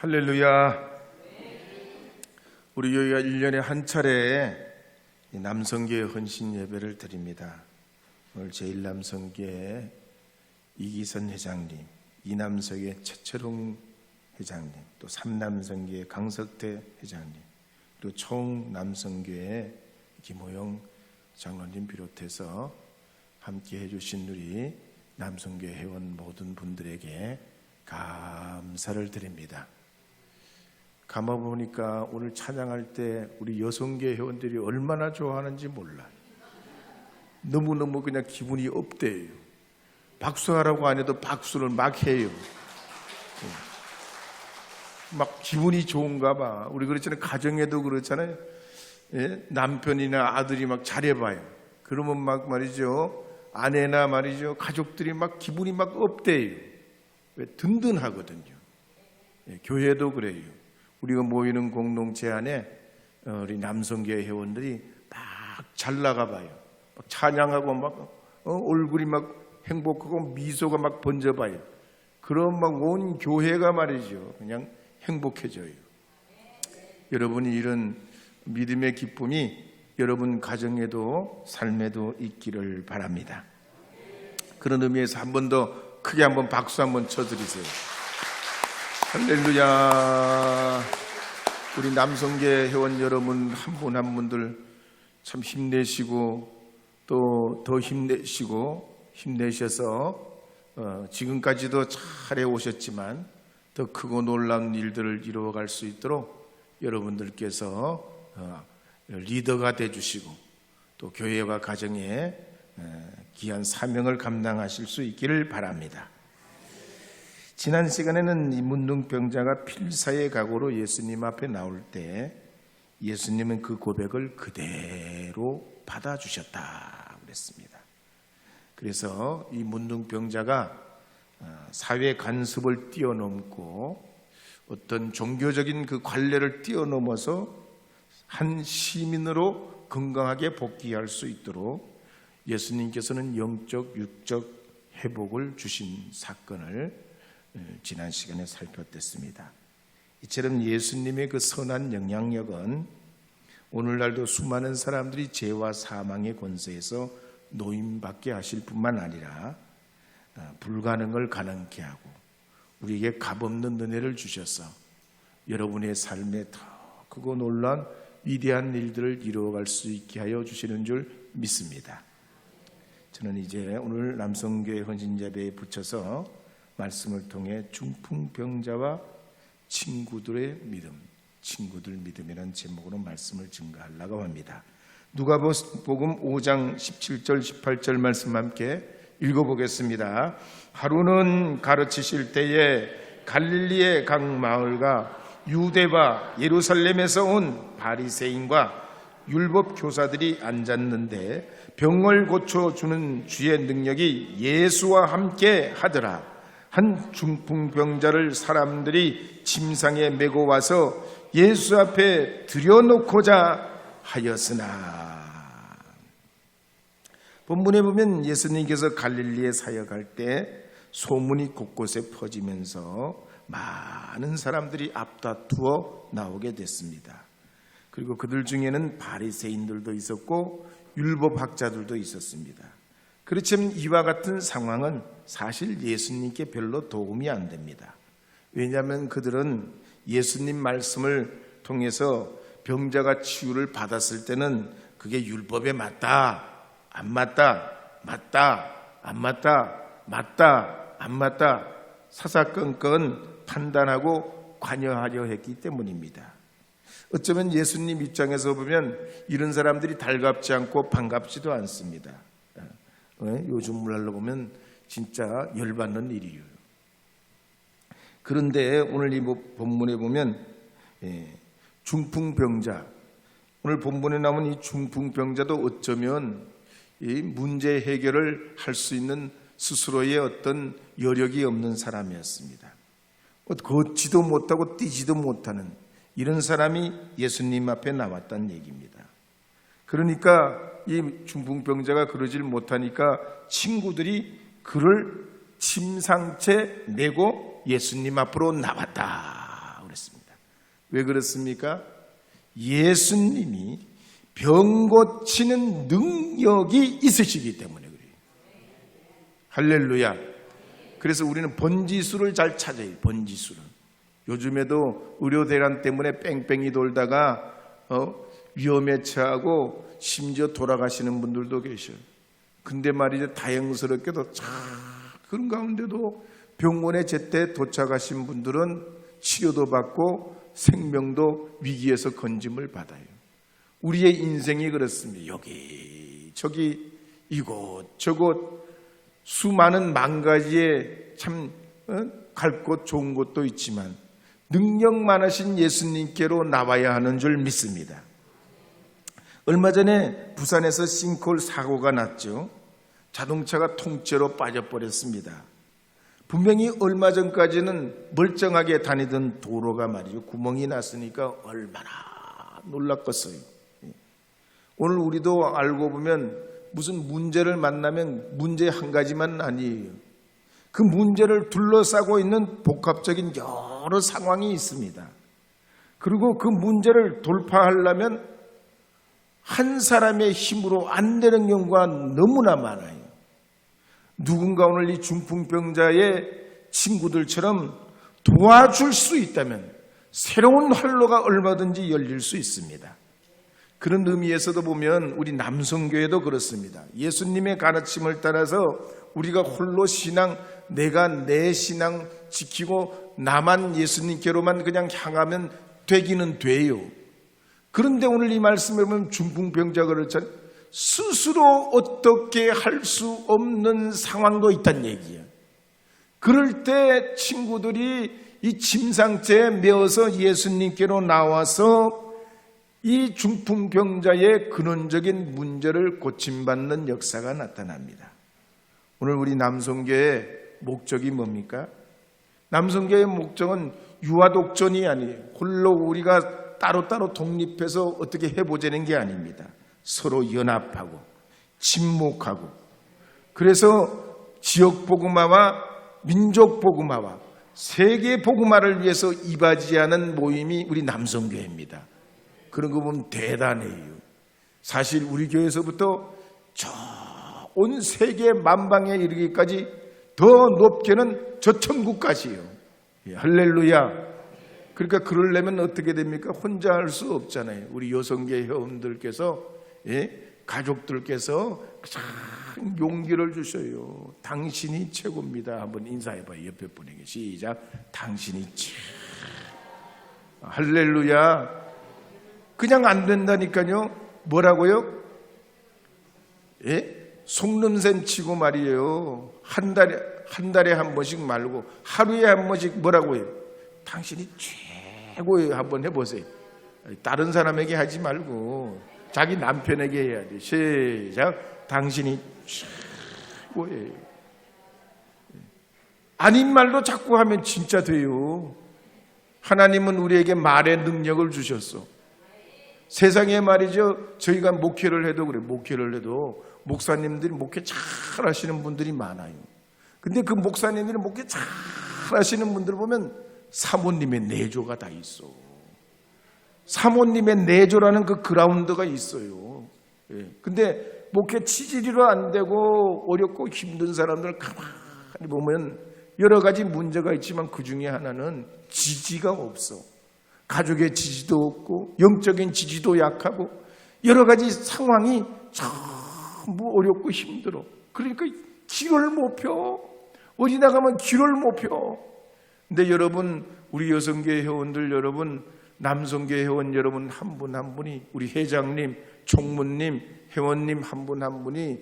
할렐루야. 우리 교회가 1년에 한 차례 남성교회 헌신 예배를 드립니다. 오늘 제1남성교회 이기선 회장님, 이남성교회 최철웅 회장님, 또 3남성교회 강석태 회장님, 그리고 총남성교회 김호영 장로님 비롯해서 함께 해주신 우리 남성교회 회원 모든 분들에게 감사를 드립니다. 가만보니까 오늘 찬양할 때 우리 여성계 회원들이 얼마나 좋아하는지 몰라요. 너무너무 그냥 기분이 업돼요. 박수하라고 안 해도 박수를 막 해요. 막 기분이 좋은가 봐. 우리 그렇잖아요. 가정에도 그렇잖아요. 예? 남편이나 아들이 막 잘해봐요. 그러면 막 말이죠. 아내나 말이죠. 가족들이 막 기분이 막 업돼요. 왜? 든든하거든요. 예, 교회도 그래요. 우리가 모이는 공동체 안에 우리 남성교회 회원들이 막 잘 나가봐요. 막 찬양하고 막 얼굴이 막 행복하고 미소가 막 번져봐요. 그럼 막 온 교회가 말이죠. 그냥 행복해져요. 여러분이 이런 믿음의 기쁨이 여러분 가정에도 삶에도 있기를 바랍니다. 그런 의미에서 한 번 더 크게 한번 박수 한번 쳐드리세요. 할렐루야. 우리 남성계 회원 여러분 한 분 한 분들 참 힘내시고 또 더 힘내셔서 지금까지도 잘해 오셨지만 더 크고 놀라운 일들을 이루어갈 수 있도록 여러분들께서 리더가 되주시고 또 교회와 가정에 귀한 사명을 감당하실 수 있기를 바랍니다. 지난 시간에는 이 문둥병자가 필사의 각오로 예수님 앞에 나올 때 예수님은 그 고백을 그대로 받아주셨다 그랬습니다. 그래서 이 문둥병자가 사회 간섭을 뛰어넘고 어떤 종교적인 그 관례를 뛰어넘어서 한 시민으로 건강하게 복귀할 수 있도록 예수님께서는 영적, 육적 회복을 주신 사건을 지난 시간에 살펴봤습니다. 이처럼 예수님의 그 선한 영향력은 오늘날도 수많은 사람들이 죄와 사망의 권세에서 노임받게 하실 뿐만 아니라 불가능을 가능케 하고 우리에게 값없는 은혜를 주셔서 여러분의 삶에 더 크고 놀라운 위대한 일들을 이루어갈 수 있게 하여 주시는 줄 믿습니다. 저는 이제 오늘 남성교회 헌신예배에 붙여서 말씀을 통해 중풍병자와 친구들의 믿음, 친구들 믿음이라는 제목으로 말씀을 증거하려고 합니다. 누가복음 5장 17절 18절 말씀 함께 읽어보겠습니다. 하루는 가르치실 때에 갈릴리의 각 마을과 유대와 예루살렘에서 온 바리새인과 율법 교사들이 앉았는데 병을 고쳐주는 주의 능력이 예수와 함께 하더라. 한 중풍병자를 사람들이 침상에 메고 와서 예수 앞에 들여놓고자 하였으나. 본문에 보면 예수님께서 갈릴리에 사역할 때 소문이 곳곳에 퍼지면서 많은 사람들이 앞다투어 나오게 됐습니다. 그리고 그들 중에는 바리새인들도 있었고 율법학자들도 있었습니다. 그렇지만 이와 같은 상황은 사실 예수님께 별로 도움이 안 됩니다. 왜냐하면 그들은 예수님 말씀을 통해서 병자가 치유를 받았을 때는 그게 율법에 맞다, 안 맞다, 맞다, 안 맞다, 맞다, 안 맞다 사사건건 판단하고 관여하려 했기 때문입니다. 어쩌면 예수님 입장에서 보면 이런 사람들이 달갑지 않고 반갑지도 않습니다. 요즘 말로 보면 진짜 열받는 일이에요. 그런데 오늘 이 본문에 보면 중풍병자, 오늘 본문에 나오는 이 중풍병자도 어쩌면 이 문제 해결을 할 수 있는 스스로의 어떤 여력이 없는 사람이었습니다. 걷지도 못하고 뛰지도 못하는 이런 사람이 예수님 앞에 나왔다는 얘기입니다. 그러니까 이 중풍병자가 그러질 못하니까 친구들이 그를 침상채 메고 예수님 앞으로 나왔다 그랬습니다. 왜 그렇습니까? 예수님이 병 고치는 능력이 있으시기 때문에 그래요. 할렐루야. 그래서 우리는 번지수를 잘 찾아요. 번지수를. 요즘에도 의료대란 때문에 뺑뺑이 돌다가 위험에 처하고 심지어 돌아가시는 분들도 계셔요. 근데 말이죠, 다행스럽게도 그런 가운데도 병원에 제때 도착하신 분들은 치료도 받고 생명도 위기에서 건짐을 받아요. 우리의 인생이 그렇습니다. 여기 저기 이곳 저곳 수많은 만 가지의 참 갈 곳 좋은 곳도 있지만 능력 많으신 예수님께로 나와야 하는 줄 믿습니다. 얼마 전에 부산에서 싱크홀 사고가 났죠. 자동차가 통째로 빠져버렸습니다. 분명히 얼마 전까지는 멀쩡하게 다니던 도로가 말이죠, 구멍이 났으니까 얼마나 놀랐겠어요. 오늘 우리도 알고 보면 무슨 문제를 만나면 문제 한 가지만 아니에요. 그 문제를 둘러싸고 있는 복합적인 여러 상황이 있습니다. 그리고 그 문제를 돌파하려면 한 사람의 힘으로 안 되는 경우가 너무나 많아요. 누군가 오늘 이 중풍병자의 친구들처럼 도와줄 수 있다면 새로운 활로가 얼마든지 열릴 수 있습니다. 그런 의미에서도 보면 우리 남성교회도 그렇습니다. 예수님의 가르침을 따라서 우리가 홀로 신앙, 내가 내 신앙 지키고 나만 예수님께로만 그냥 향하면 되기는 돼요. 그런데 오늘 이 말씀을 보면 중풍병자가 그렇잖아요. 스스로 어떻게 할 수 없는 상황도 있다는 얘기예요. 그럴 때 친구들이 이 침상째에 메어서 예수님께로 나와서 이 중풍병자의 근원적인 문제를 고침받는 역사가 나타납니다. 오늘 우리 남성교회의 목적이 뭡니까? 남성교회의 목적은 유아독전이 아니에요. 홀로 우리가 따로따로 독립해서 어떻게 해보자는 게 아닙니다. 서로 연합하고 친목하고, 그래서 지역복음화와 민족복음화와 세계복음화를 위해서 이바지하는 모임이 우리 남성교회입니다. 그런 거 보면 대단해요. 사실 우리 교회에서부터 저 온 세계 만방에 이르기까지 더 높게는 저 천국까지요. 할렐루야. 그러니까 그러려면 어떻게 됩니까? 혼자 할 수 없잖아요. 우리 여성계 회원들께서, 가족들께서 참 용기를 주셔요. 당신이 최고입니다. 한번 인사해봐요. 옆에 분에게. 시작. 당신이 최고. 할렐루야. 그냥 안 된다니까요. 뭐라고요? 속눈샘 치고 말이에요. 한 달에 한 번씩 말고 하루에 한 번씩 뭐라고요? 당신이 최고예요. 한번 해보세요. 다른 사람에게 하지 말고 자기 남편에게 해야 돼. 시작. 당신이 최고예요. 아닌 말도 자꾸 하면 진짜 돼요. 하나님은 우리에게 말의 능력을 주셨어. 세상에 말이죠, 저희가 목회를 해도 그래요. 목회를 해도 목사님들이 목회 잘 하시는 분들이 많아요. 근데 그 목사님들이 목회 잘 하시는 분들 보면 사모님의 내조가 다 있어. 사모님의 내조라는 그 그라운드가 있어요. 근데 목회 치질이로 안 되고 어렵고 힘든 사람들 가만히 보면 여러 가지 문제가 있지만 그 중에 하나는 지지가 없어. 가족의 지지도 없고 영적인 지지도 약하고 여러 가지 상황이 전부 어렵고 힘들어. 그러니까 길을 못 펴. 어디 나가면 길을 못 펴. 근데 여러분, 우리 여성계 회원들 여러분, 남성계 회원 여러분 한 분 한 분이, 우리 회장님, 총무님, 회원님 한 분 한 분이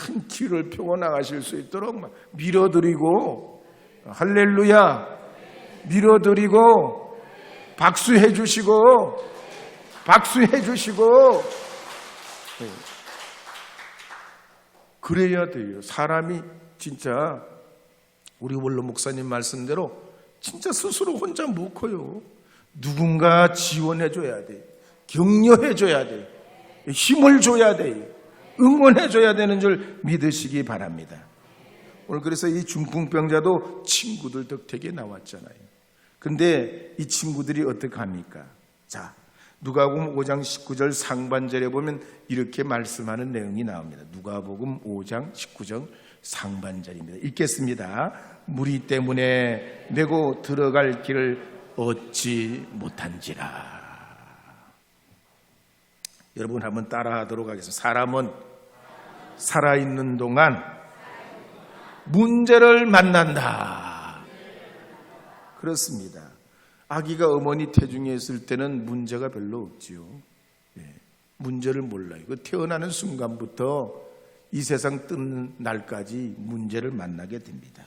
큰 길을 펴고 나가실 수 있도록 막 밀어드리고, 할렐루야, 밀어드리고 박수해 주시고 그래야 돼요. 사람이 진짜 우리 원로 목사님 말씀대로 진짜 스스로 혼자 못 커요. 누군가 지원해 줘야 돼. 격려해 줘야 돼. 힘을 줘야 돼. 응원해 줘야 되는 줄 믿으시기 바랍니다. 오늘 그래서 이 중풍병자도 친구들 덕택에 나왔잖아요. 근데 이 친구들이 어떻게 합니까? 자, 누가복음 5장 19절 상반절에 보면 이렇게 말씀하는 내용이 나옵니다. 누가복음 5장 19절 상반절입니다. 읽겠습니다. 무리 때문에 메고 들어갈 길을 얻지 못한지라. 여러분 한번 따라하도록 하겠습니다. 사람은 살아있는 동안 문제를 만난다. 그렇습니다. 아기가 어머니 태중에 있을 때는 문제가 별로 없지요. 문제를 몰라요. 태어나는 순간부터 이 세상 뜨는 날까지 문제를 만나게 됩니다.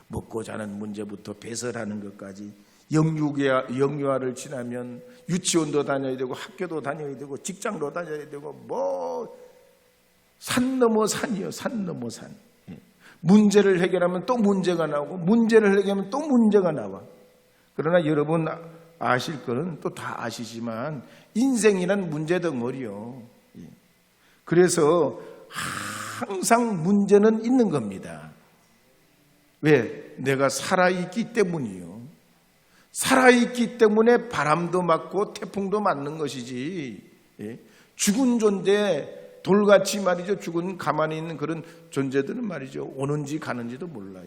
먹고 자는 문제부터 배설하는 것까지, 영유아를 지나면 유치원도 다녀야 되고 학교도 다녀야 되고 직장도 다녀야 되고 산 넘어 산이요. 산 넘어 산. 문제를 해결하면 또 문제가 나오고 문제를 해결하면 또 문제가 나와. 그러나 여러분 아실 거는 또 다 아시지만 인생이란 문제 덩어리요. 그래서 항상 문제는 있는 겁니다. 왜? 내가 살아있기 때문이요. 살아있기 때문에 바람도 맞고 태풍도 맞는 것이지, 죽은 존재, 돌같이 말이죠. 죽은 가만히 있는 그런 존재들은 말이죠. 오는지 가는지도 몰라요.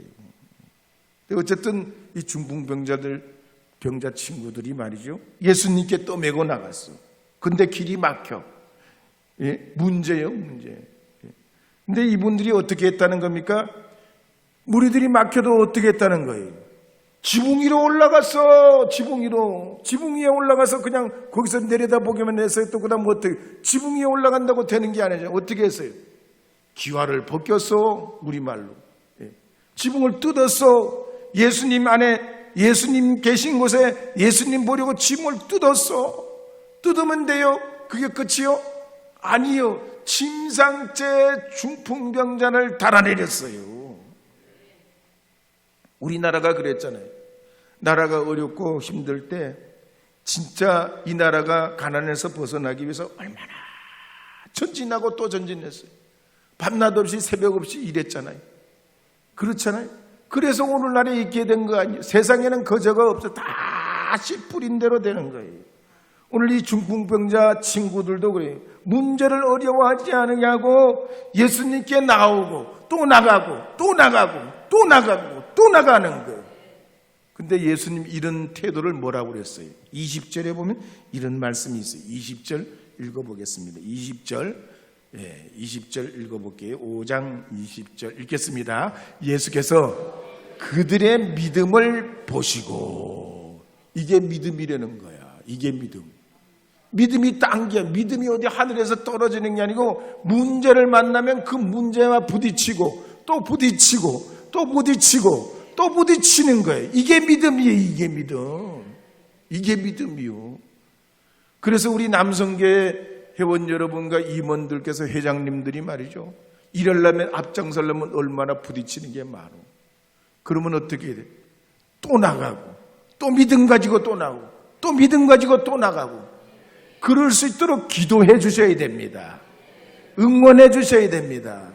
어쨌든 이 중풍병자들, 병자 친구들이 말이죠. 예수님께 또 메고 나갔어. 근데 길이 막혀. 문제예요, 문제. 근데 이분들이 어떻게 했다는 겁니까? 무리들이 막혀도 어떻게 했다는 거예요? 지붕 위로 올라갔어. 지붕 위에 올라가서 그냥 거기서 내려다보기만 했어요. 또 그 다음 어떻게? 지붕 위에 올라간다고 되는 게 아니죠. 어떻게 했어요? 기와를 벗겼어. 우리말로. 지붕을 뜯었어. 예수님 안에, 예수님 계신 곳에 예수님 보려고 지붕을 뜯었어. 뜯으면 돼요? 그게 끝이요? 아니요. 침상째 중풍병자를 달아내렸어요. 우리나라가 그랬잖아요. 나라가 어렵고 힘들 때 진짜 이 나라가 가난에서 벗어나기 위해서 얼마나 전진하고 또 전진했어요. 밤낮 없이 새벽 없이 일했잖아요. 그렇잖아요. 그래서 오늘날에 있게 된 거 아니에요. 세상에는 거저가 없어. 다시 뿌린 대로 되는 거예요. 오늘 이 중풍병자 친구들도 그래요. 문제를 어려워하지 않으냐고 예수님께 나오고 또 나가고 또 나가고 또 나가고 또 나가는 거예요. 근데 예수님 이런 태도를 뭐라고 그랬어요? 20절에 보면 이런 말씀이 있어요. 20절 읽어보겠습니다. 20절 읽어볼게요. 5장 20절 읽겠습니다. 예수께서 그들의 믿음을 보시고, 이게 믿음이라는 거야. 이게 믿음. 믿음이 당겨. 믿음이 어디 하늘에서 떨어지는 게 아니고 문제를 만나면 그 문제와 부딪히고 또 부딪히고 또 부딪히고 또 부딪히는 거예요. 이게 믿음이에요. 이게 믿음. 이게 믿음이요. 그래서 우리 남성계 회원 여러분과 임원들께서, 회장님들이 말이죠, 이러려면 앞장서려면 얼마나 부딪히는 게 많어. 그러면 어떻게 해야 돼? 또 나가고 또 믿음 가지고 또 나가고 또 믿음 가지고 또 나가고. 그럴 수 있도록 기도해 주셔야 됩니다. 응원해 주셔야 됩니다.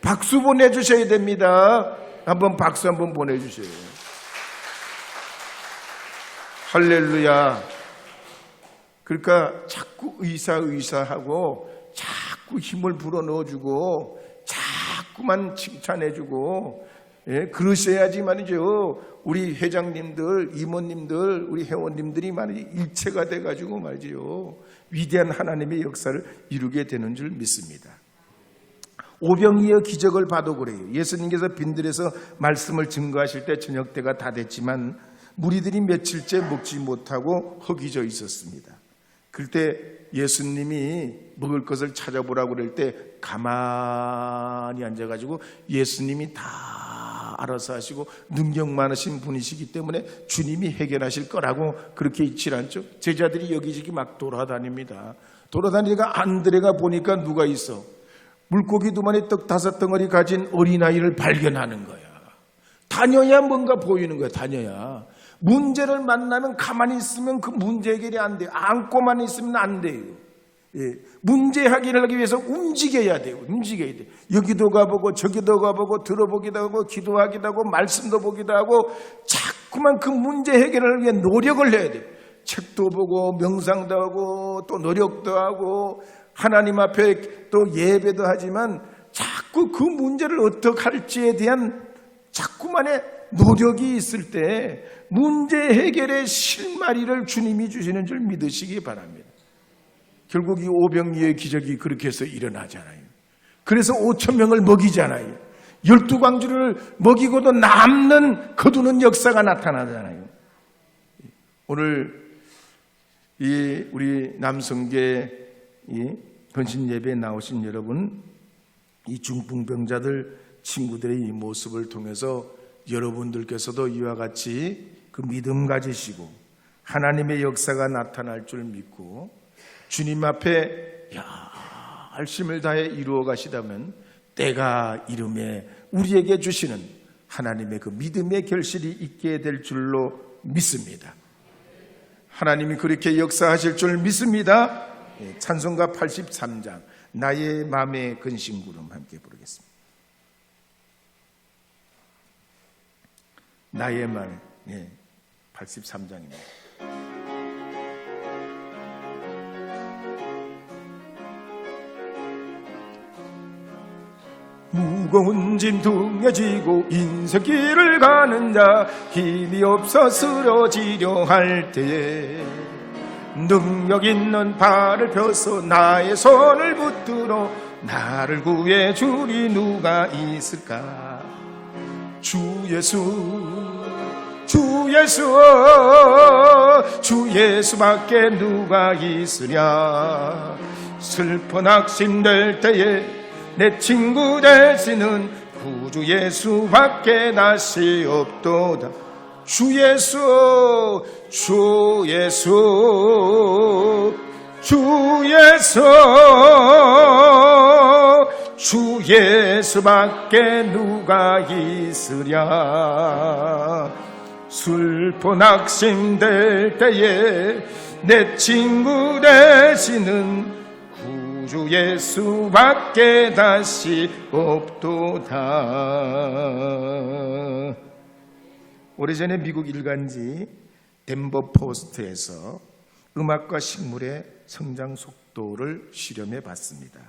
박수 보내주셔야 됩니다. 한번 박수 한번 보내주세요. 할렐루야. 그러니까 자꾸 의사하고 자꾸 힘을 불어넣어주고 자꾸만 칭찬해주고, 그러셔야지 말이죠. 우리 회장님들, 임원님들, 우리 회원님들이 말이죠, 일체가 돼가지고 말이죠, 위대한 하나님의 역사를 이루게 되는 줄 믿습니다. 오병이어 기적을 봐도 그래요. 예수님께서 빈들에서 말씀을 증거하실 때 저녁 때가 다 됐지만 무리들이 며칠째 먹지 못하고 허기져 있었습니다. 그때 예수님이 먹을 것을 찾아보라고 그럴 때 가만히 앉아가지고, 예수님이 다 알아서 하시고 능력 많으신 분이시기 때문에 주님이 해결하실 거라고 그렇게 있질 않죠. 제자들이 여기저기 막 돌아다닙니다. 돌아다니다가 안드레가 보니까 누가 있어? 물고기 2마리 떡 5덩어리 가진 어린아이를 발견하는 거야. 다녀야 뭔가 보이는 거야. 다녀야. 문제를 만나면 가만히 있으면 그 문제 해결이 안 돼요. 안고만 있으면 안 돼요. 문제 해결을 하기 위해서 움직여야 돼요. 움직여야 돼요. 여기도 가보고 저기도 가보고 들어보기도 하고 기도하기도 하고 말씀도 보기도 하고 자꾸 자꾸만 그 문제 해결을 위해 노력을 해야 돼요. 책도 보고 명상도 하고 또 노력도 하고 하나님 앞에 또 예배도 하지만 자꾸 그 문제를 어떻게 할지에 대한 자꾸만의 노력이 있을 때 문제 해결의 실마리를 주님이 주시는 줄 믿으시기 바랍니다. 결국 이 오병이어의 기적이 그렇게 해서 일어나잖아요. 그래서 5,000명을 먹이잖아요. 12광주를 먹이고도 남는 거두는 역사가 나타나잖아요. 오늘 우리 남성계 헌신 예배에 나오신 여러분, 이 중풍병자들 친구들의 이 모습을 통해서 여러분들께서도 이와 같이 그 믿음 가지시고 하나님의 역사가 나타날 줄 믿고 주님 앞에 열심을 다해 이루어 가시다면 때가 이름에 우리에게 주시는 하나님의 그 믿음의 결실이 있게 될 줄로 믿습니다. 하나님이 그렇게 역사하실 줄 믿습니다. 찬송가 83장 나의 맘의 근심구름 함께 부르겠습니다. 나의 맘 83장입니다. 무거운 짐 등에 지고 인생길을 가는 자 힘이 없어 쓰러지려 할 때에 능력 있는 발을 펴서 나의 손을 붙들어 나를 구해 주리 누가 있을까? 주 예수 주 예수 주 예수밖에 누가 있으랴. 슬퍼 낙심될 때에 내 친구 되시는 구주 예수밖에 다시 없도다. 주 예수 주 예수 주 예수 주 예수밖에 누가 있으랴. 슬퍼 낙심될 때에 내 친구 되시는 주 예수밖에 다시 없도다. 오래전에 미국 일간지 덴버 포스트에서 음악과 식물의 성장 속도를 실험해 봤습니다.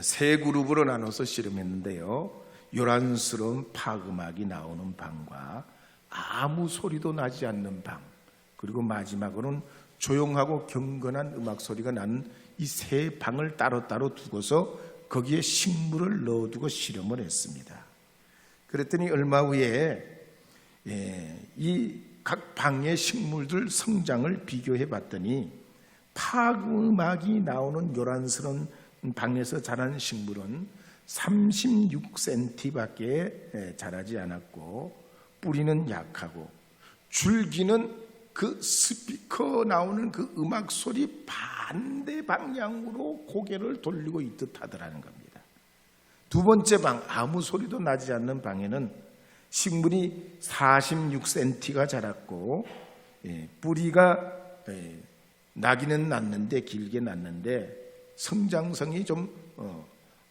세 그룹으로 나눠서 실험했는데요. 요란스러운 팝음악이 나오는 방과 아무 소리도 나지 않는 방, 그리고 마지막으로는 조용하고 경건한 음악 소리가 나는 이 세 방을 따로따로 두고서 거기에 식물을 넣어두고 실험을 했습니다. 그랬더니 얼마 후에 이 각 방의 식물들 성장을 비교해 봤더니 팝음악이 나오는 요란스러운 방에서 자란 식물은 36cm밖에 자라지 않았고, 뿌리는 약하고 줄기는 그 스피커 나오는 그 음악 소리 반대 방향으로 고개를 돌리고 있듯 하더라는 겁니다. 두 번째 방, 아무 소리도 나지 않는 방에는 식물이 46cm가 자랐고, 뿌리가 나기는 났는데, 길게 났는데 성장성이 좀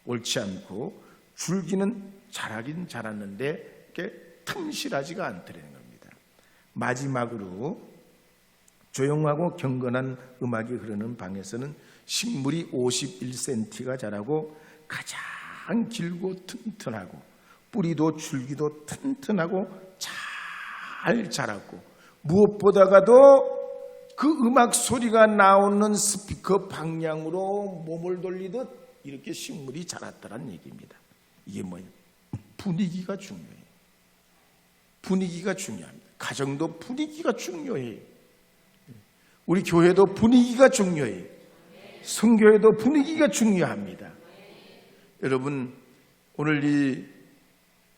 옳지 않고, 줄기는 자라긴 자랐는데 이렇게 튼실하지가 않더라는 겁니다. 마지막으로 조용하고 경건한 음악이 흐르는 방에서는 식물이 51cm가 자라고 가장 길고 튼튼하고, 뿌리도 줄기도 튼튼하고 잘 자랐고, 무엇보다가도 그 음악 소리가 나오는 스피커 방향으로 몸을 돌리듯 이렇게 식물이 자랐다는 얘기입니다. 이게 뭐예요? 분위기가 중요해요. 분위기가 중요합니다. 가정도 분위기가 중요해요. 우리 교회도 분위기가 중요해요. 성교회도 분위기가 중요합니다. 여러분, 오늘 이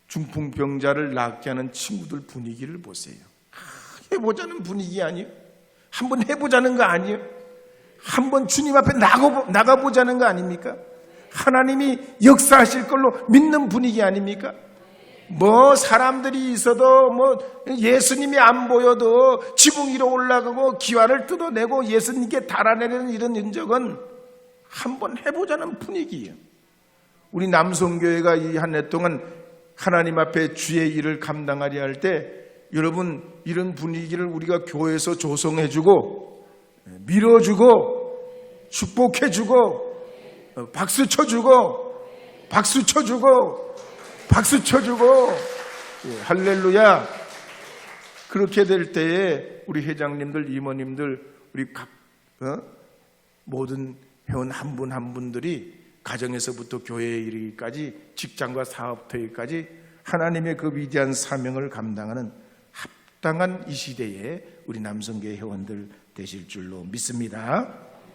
중풍병자를 낫게 하는 친구들 분위기를 보세요. 해보자는 분위기 아니에요? 한번 해보자는 거 아니에요? 한번 주님 앞에 나가보자는 거 아닙니까? 하나님이 역사하실 걸로 믿는 분위기 아닙니까? 뭐 사람들이 있어도 뭐 예수님이 안 보여도 지붕 위로 올라가고 기와를 뜯어내고 예수님께 달아내는 이런 인적은 한번 해보자는 분위기예요. 우리 남성교회가 이 한 해 동안 하나님 앞에 주의 일을 감당하려 할 때 여러분 이런 분위기를 우리가 교회에서 조성해주고 밀어주고 축복해주고 박수 쳐주고 박수 쳐주고 박수 쳐주고 할렐루야. 그렇게 될 때에 우리 회장님들, 이모님들, 우리 각 모든 회원 한 분 한 분들이 가정에서부터 교회에 이르기까지 직장과 사업터에까지 하나님의 그 위대한 사명을 감당하는 합당한 이 시대에 우리 남성교회 회원들 되실 줄로 믿습니다.